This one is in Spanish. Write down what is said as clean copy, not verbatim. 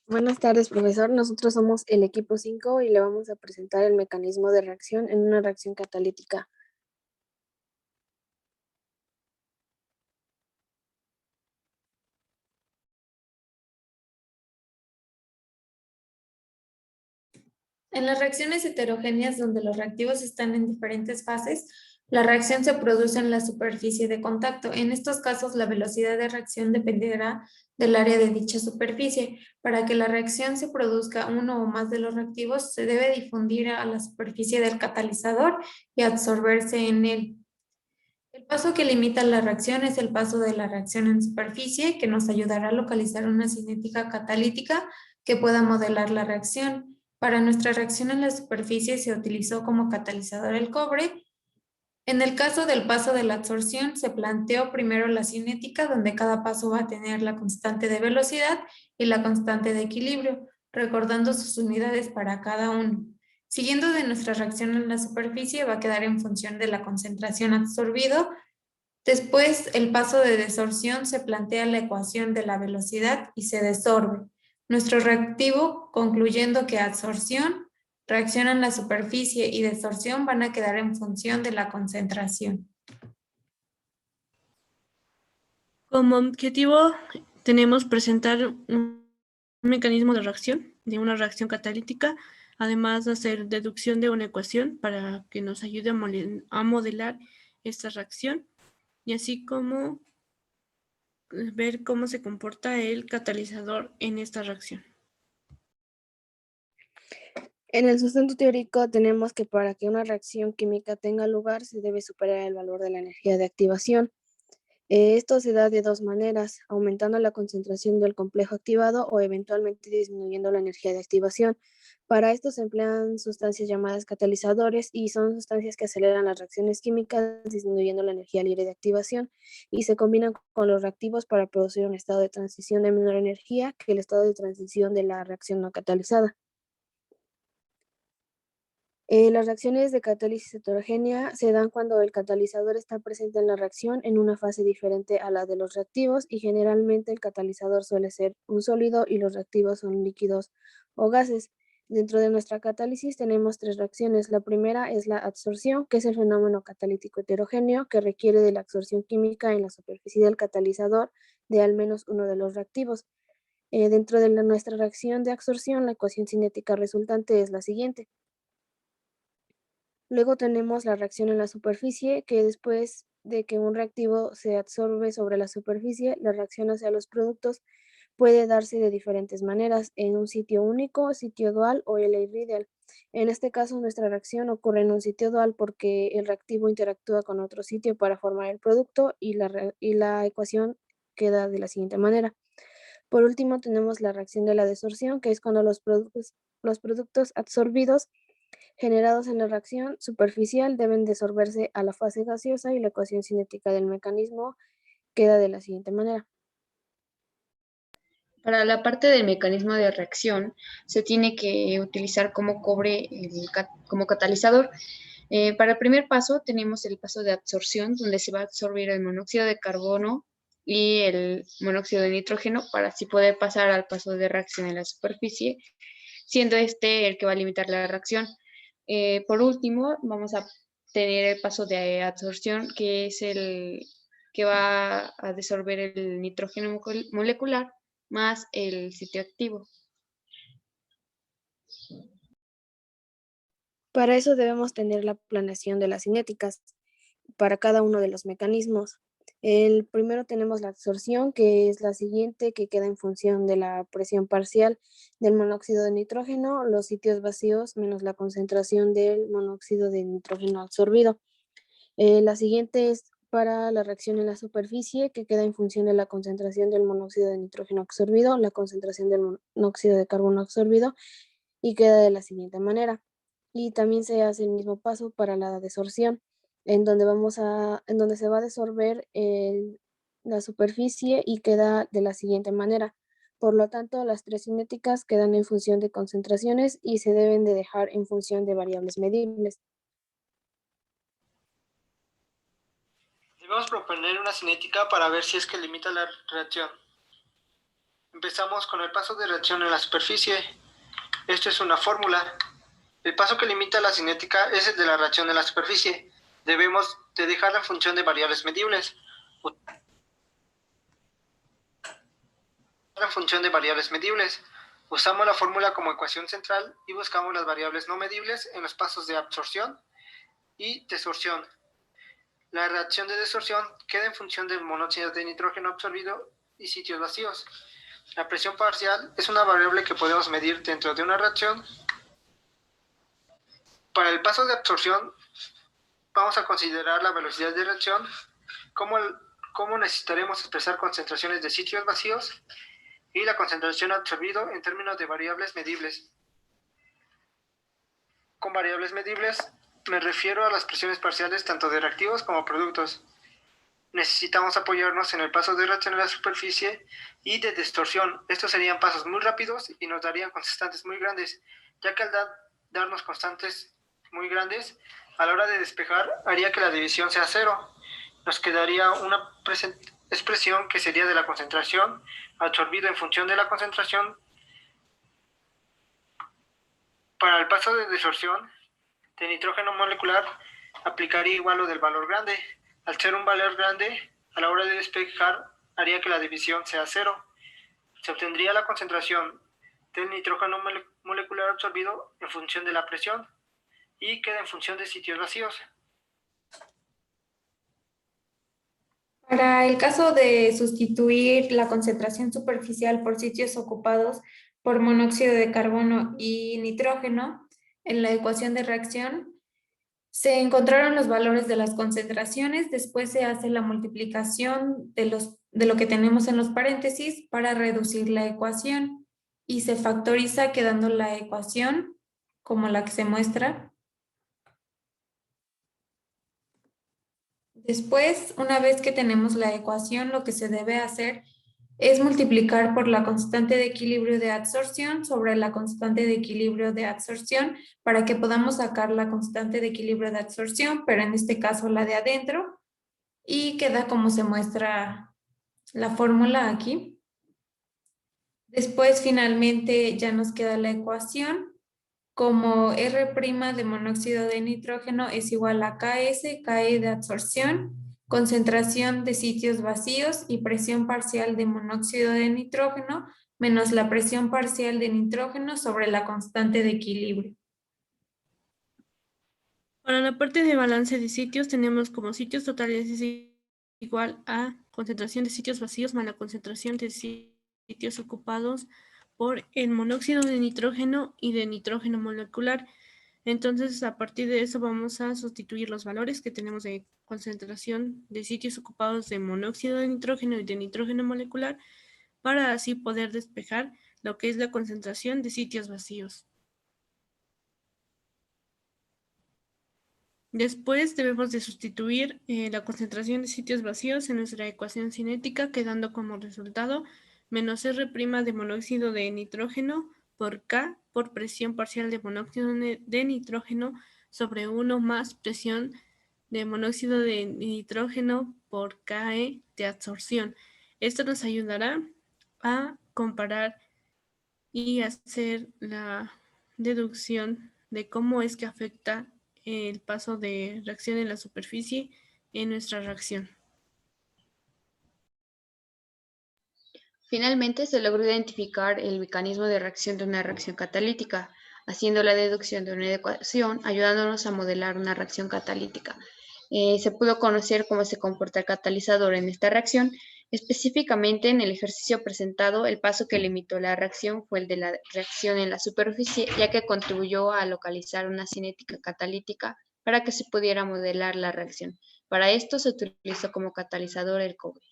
Buenas tardes, profesor. Nosotros somos el equipo 5 y le vamos a presentar el mecanismo de reacción en una reacción catalítica. En las reacciones heterogéneas donde los reactivos están en diferentes fases, la reacción se produce en la superficie de contacto. En estos casos, la velocidad de reacción dependerá del área de dicha superficie. Para que la reacción se produzca uno o más de los reactivos, se debe difundir a la superficie del catalizador y absorberse en él. El paso que limita la reacción es el paso de la reacción en superficie, que nos ayudará a localizar una cinética catalítica que pueda modelar la reacción. Para nuestra reacción en la superficie se utilizó como catalizador el cobre. En el caso del paso de la absorción, se planteó primero la cinética, donde cada paso va a tener la constante de velocidad y la constante de equilibrio, recordando sus unidades para cada uno. Siguiendo de nuestra reacción en la superficie, va a quedar en función de la concentración absorbido. Después, el paso de desorción se plantea la ecuación de la velocidad y se desorbe. Nuestro reactivo, concluyendo que absorción, reacción en la superficie y desorción van a quedar en función de la concentración. Como objetivo tenemos presentar un mecanismo de reacción, de una reacción catalítica, además de hacer deducción de una ecuación para que nos ayude a modelar esta reacción y así como ver cómo se comporta el catalizador en esta reacción. En el sustento teórico tenemos que para que una reacción química tenga lugar se debe superar el valor de la energía de activación. Esto se da de dos maneras, aumentando la concentración del complejo activado o eventualmente disminuyendo la energía de activación. Para esto se emplean sustancias llamadas catalizadores y son sustancias que aceleran las reacciones químicas disminuyendo la energía libre de activación y se combinan con los reactivos para producir un estado de transición de menor energía que el estado de transición de la reacción no catalizada. Las reacciones de catálisis heterogénea se dan cuando el catalizador está presente en la reacción en una fase diferente a la de los reactivos y generalmente el catalizador suele ser un sólido y los reactivos son líquidos o gases. Dentro de nuestra catálisis tenemos tres reacciones. La primera es la adsorción, que es el fenómeno catalítico heterogéneo que requiere de la absorción química en la superficie del catalizador de al menos uno de los reactivos. Dentro de nuestra reacción de absorción, la ecuación cinética resultante es la siguiente. Luego tenemos la reacción en la superficie, que después de que un reactivo se absorbe sobre la superficie, la reacción hacia los productos puede darse de diferentes maneras, en un sitio único, sitio dual o Euler-Riedel. En este caso, nuestra reacción ocurre en un sitio dual porque el reactivo interactúa con otro sitio para formar el producto y la ecuación queda de la siguiente manera. Por último, tenemos la reacción de la desorción, que es cuando los productos absorbidos generados en la reacción superficial deben desolverse a la fase gaseosa y la ecuación cinética del mecanismo queda de la siguiente manera. Para la parte del mecanismo de reacción, se tiene que utilizar como cobre como catalizador. Para el primer paso tenemos el paso de absorción, donde se va a absorbir el monóxido de carbono y el monóxido de nitrógeno para así poder pasar al paso de reacción en la superficie, siendo este el que va a limitar la reacción. Por último, vamos a tener el paso de absorción, que es el que va a disolver el nitrógeno molecular más el sitio activo. Para eso debemos tener la planeación de las cinéticas para cada uno de los mecanismos. El primero tenemos la absorción, que es la siguiente, que queda en función de la presión parcial del monóxido de nitrógeno, los sitios vacíos menos la concentración del monóxido de nitrógeno absorbido. La siguiente es para la reacción en la superficie, que queda en función de la concentración del monóxido de nitrógeno absorbido, la concentración del monóxido de carbono absorbido, y queda de la siguiente manera. Y también se hace el mismo paso para la desorción, en donde se va a desorber la superficie y queda de la siguiente manera. Por lo tanto, las tres cinéticas quedan en función de concentraciones y se deben de dejar en función de variables medibles. Debemos proponer una cinética para ver si es que limita la reacción. Empezamos con el paso de reacción en la superficie. Esto es una fórmula. El paso que limita la cinética es el de la reacción en la superficie. Debemos de dejarla en función de variables medibles. Usamos la fórmula como ecuación central y buscamos las variables no medibles en los pasos de absorción y desorción. La reacción de desorción queda en función del monóxido de nitrógeno absorbido y sitios vacíos. La presión parcial es una variable que podemos medir dentro de una reacción. Para el paso de absorción vamos a considerar la velocidad de reacción, cómo necesitaremos expresar concentraciones de sitios vacíos y la concentración absorbido en términos de variables medibles. Con variables medibles me refiero a las presiones parciales tanto de reactivos como productos. Necesitamos apoyarnos en el paso de reacción en la superficie y de distorsión. Estos serían pasos muy rápidos y nos darían constantes muy grandes, ya que al darnos constantes muy grandes, a la hora de despejar haría que la división sea cero. Nos quedaría una expresión que sería de la concentración absorbido en función de la concentración. Para el paso de desorción de nitrógeno molecular aplicaría igual lo del valor grande. Al ser un valor grande, a la hora de despejar haría que la división sea cero. Se obtendría la concentración del nitrógeno molecular absorbido en función de la presión y queda en función de sitios vacíos. Para el caso de sustituir la concentración superficial por sitios ocupados por monóxido de carbono y nitrógeno en la ecuación de reacción, se encontraron los valores de las concentraciones, después se hace la multiplicación de lo que tenemos en los paréntesis para reducir la ecuación y se factoriza quedando la ecuación como la que se muestra. Después, una vez que tenemos la ecuación, lo que se debe hacer es multiplicar por la constante de equilibrio de adsorción sobre la constante de equilibrio de adsorción para que podamos sacar la constante de equilibrio de adsorción, pero en este caso la de adentro, y queda como se muestra la fórmula aquí. Después, finalmente, ya nos queda la ecuación. Como R' de monóxido de nitrógeno es igual a Ks, Ke de adsorción, concentración de sitios vacíos y presión parcial de monóxido de nitrógeno menos la presión parcial de nitrógeno sobre la constante de equilibrio. Para la parte de balance de sitios tenemos como sitios totales es igual a concentración de sitios vacíos más la concentración de sitios ocupados por el monóxido de nitrógeno y de nitrógeno molecular. Entonces, a partir de eso vamos a sustituir los valores que tenemos de concentración de sitios ocupados de monóxido de nitrógeno y de nitrógeno molecular para así poder despejar lo que es la concentración de sitios vacíos. Después debemos de sustituir la concentración de sitios vacíos en nuestra ecuación cinética, quedando como resultado menos R' de monóxido de nitrógeno por K por presión parcial de monóxido de nitrógeno sobre 1 más presión de monóxido de nitrógeno por Ke de adsorción. Esto nos ayudará a comparar y hacer la deducción de cómo es que afecta el paso de reacción en la superficie en nuestra reacción. Finalmente, se logró identificar el mecanismo de reacción de una reacción catalítica, haciendo la deducción de una ecuación, ayudándonos a modelar una reacción catalítica. Se pudo conocer cómo se comporta el catalizador en esta reacción. Específicamente, en el ejercicio presentado, el paso que limitó la reacción fue el de la reacción en la superficie, ya que contribuyó a localizar una cinética catalítica para que se pudiera modelar la reacción. Para esto se utilizó como catalizador el cobre.